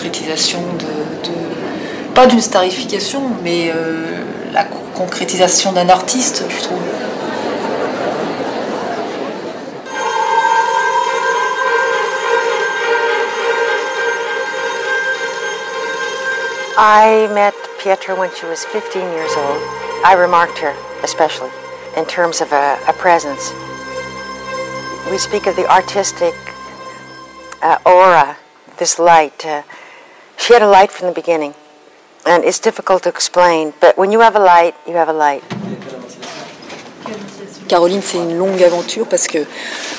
concrétisation pas d'une starification, mais la concrétisation d'un artiste, je trouve. I met Pietra when she was 15 years old. I remarked her, especially, in terms of a presence. We speak of the artistic aura, this light. She had a light from the beginning, and it's difficult to explain, but when you have a light, you have a light. Caroline, c'est une longue aventure parce que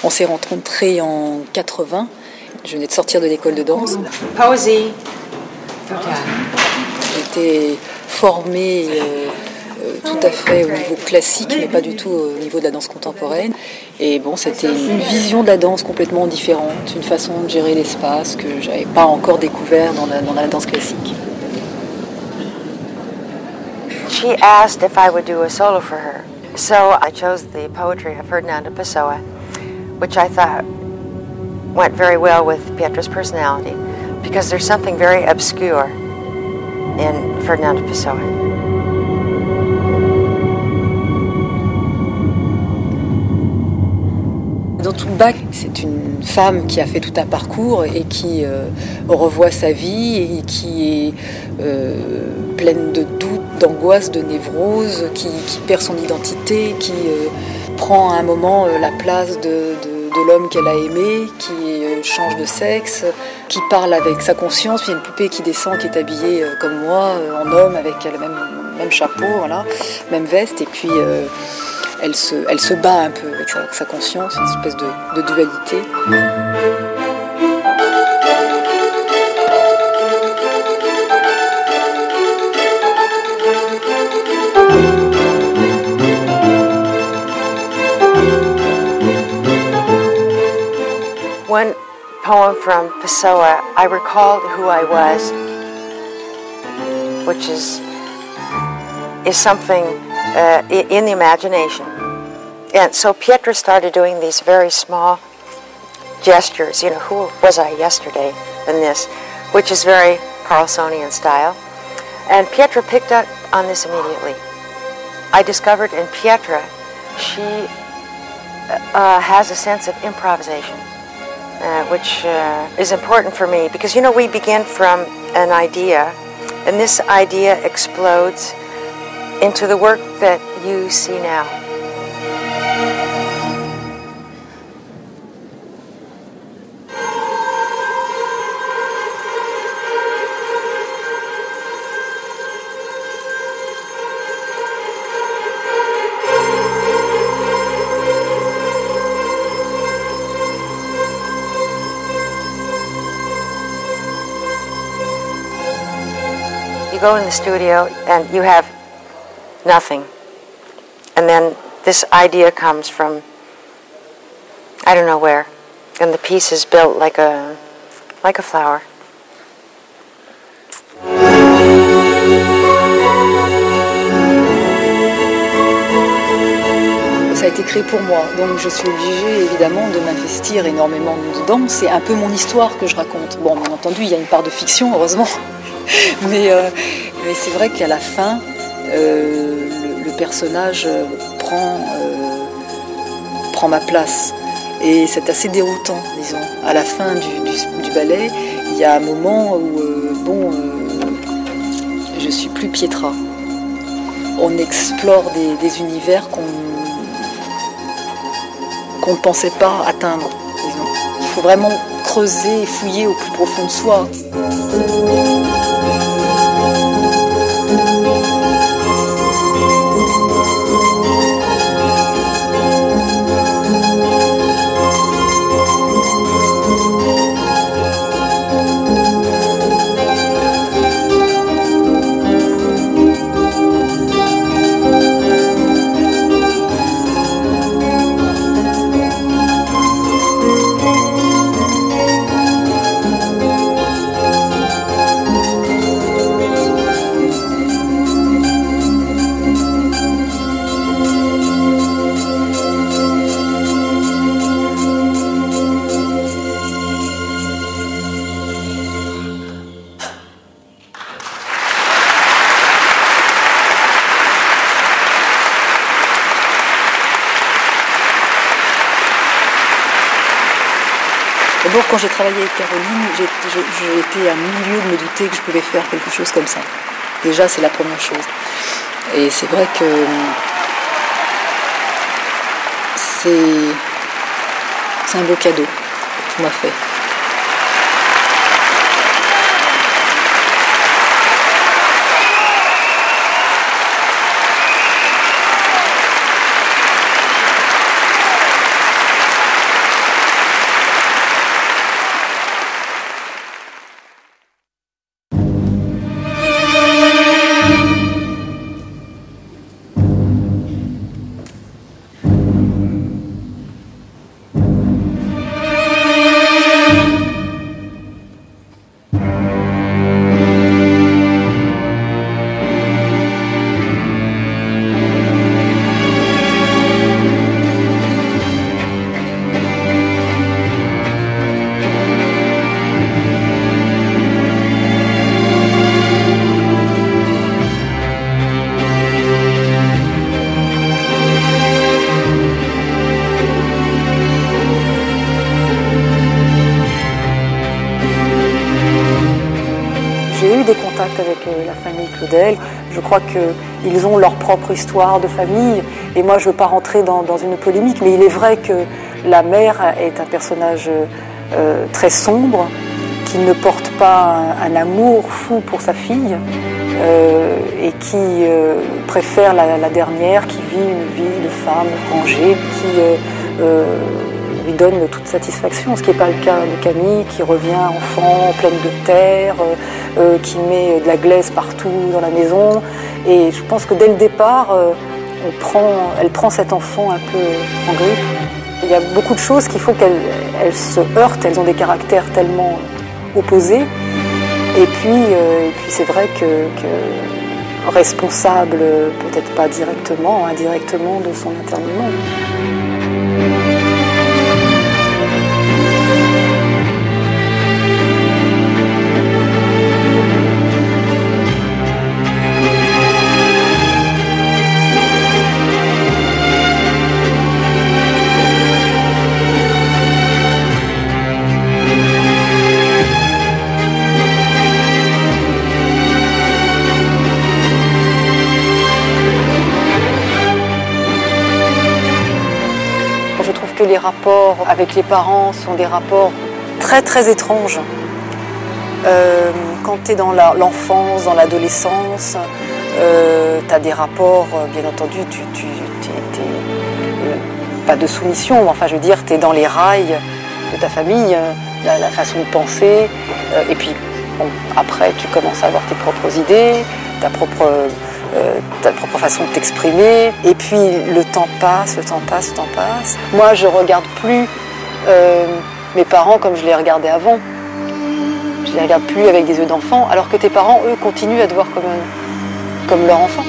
on s'est rencontrés en 80. Je venais de sortir de l'école de danse. Posey. J'étais formée tout à fait au niveau classique, mais pas du tout au niveau de la danse contemporaine. Et bon, c'était une vision de la danse complètement différente, une façon de gérer l'espace que j'avais pas encore découvert dans la danse classique. She asked if I would do a solo for her. So I chose the poetry of Ferdinando Pessoa, which I thought went very well with Pietra's personality, because there's something very obscure in Ferdinando Pessoa. Dans tout le bac, c'est une femme qui a fait tout un parcours et qui revoit sa vie et qui est pleine de doutes, d'angoisse, de névrose, qui perd son identité, qui prend à un moment la place de l'homme qu'elle a aimé, qui change de sexe, qui parle avec sa conscience. Puis il y a une poupée qui descend, qui est habillée comme moi, en homme, avec le même chapeau, voilà, même veste, et puis elle se bat un peu avec sa conscience, une espèce de dualité. One poem from Pessoa, I recalled who I was, which is something in the imagination. And so Pietra started doing these very small gestures, who was I yesterday in this, which is very Carlsonian style. And Pietra picked up on this immediately. I discovered in Pietra, she has a sense of improvisation, which is important for me, because we begin from an idea, and this idea explodes into the work that you see now. You go in the studio and you have nothing. And then this idea comes from, I don't know where, and the piece is built like a flower. Ça a été créé pour moi, donc je suis obligée évidemment de m'investir énormément dedans. C'est un peu mon histoire que je raconte. Bon, bien entendu, il y a une part de fiction, heureusement. Mais c'est vrai qu'à la fin, le personnage prend ma place. Et c'est assez déroutant, disons. À la fin du ballet, il y a un moment où, je suis plus Pietra. On explore des univers qu'on ne pensait pas atteindre, disons. Il faut vraiment creuser et fouiller au plus profond de soi. Quand j'ai travaillé avec Caroline, j'étais à milieu de me douter que je pouvais faire quelque chose comme ça. Déjà, c'est la première chose. Et c'est vrai que c'est un beau cadeau qu'on m'a fait. J'ai eu des contacts avec la famille Claudel. Je crois qu'ils ont leur propre histoire de famille. Et moi, je ne veux pas rentrer dans une polémique, mais il est vrai que la mère est un personnage très sombre, qui ne porte pas un amour fou pour sa fille et qui préfère la dernière, qui vit une vie de femme rangée, qui lui donne toute satisfaction, ce qui n'est pas le cas de Camille, qui revient enfant, pleine de terre, qui met de la glaise partout dans la maison. Et je pense que dès le départ, elle prend cet enfant un peu en grippe. Il y a beaucoup de choses qu'il faut qu'elles se heurtent, elles ont des caractères tellement opposés. Et puis c'est vrai que responsable, peut-être pas directement, indirectement de son internement. Je trouve que les rapports avec les parents sont des rapports très très étranges. Quand tu es dans l'enfance, dans l'adolescence, tu as des rapports, bien entendu, pas de soumission, mais enfin je veux dire, tu es dans les rails de ta famille, la façon de penser, et puis bon, après tu commences à avoir tes propres idées, ta propre façon de t'exprimer, et puis le temps passe. Moi, je regarde plus mes parents comme je les regardais avant. Je les regarde plus avec des yeux d'enfant, alors que tes parents, eux, continuent à te voir comme leur enfant.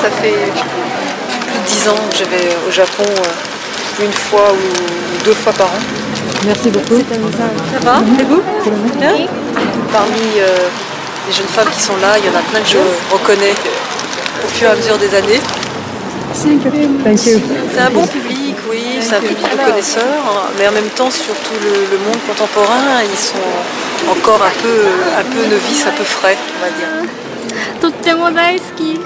Ça fait plus de 10 ans que je vais au Japon une fois ou 2 fois par an. Merci beaucoup. Ça va? Et vous? Bien. Parmi les jeunes femmes qui sont là, il y en a plein que je reconnais au fur et à mesure des années. Thank you. C'est un bon public, oui, c'est un public de connaisseurs, mais en même temps, surtout le monde contemporain, ils sont encore un peu novices, un peu frais, on va dire. とっても大好き。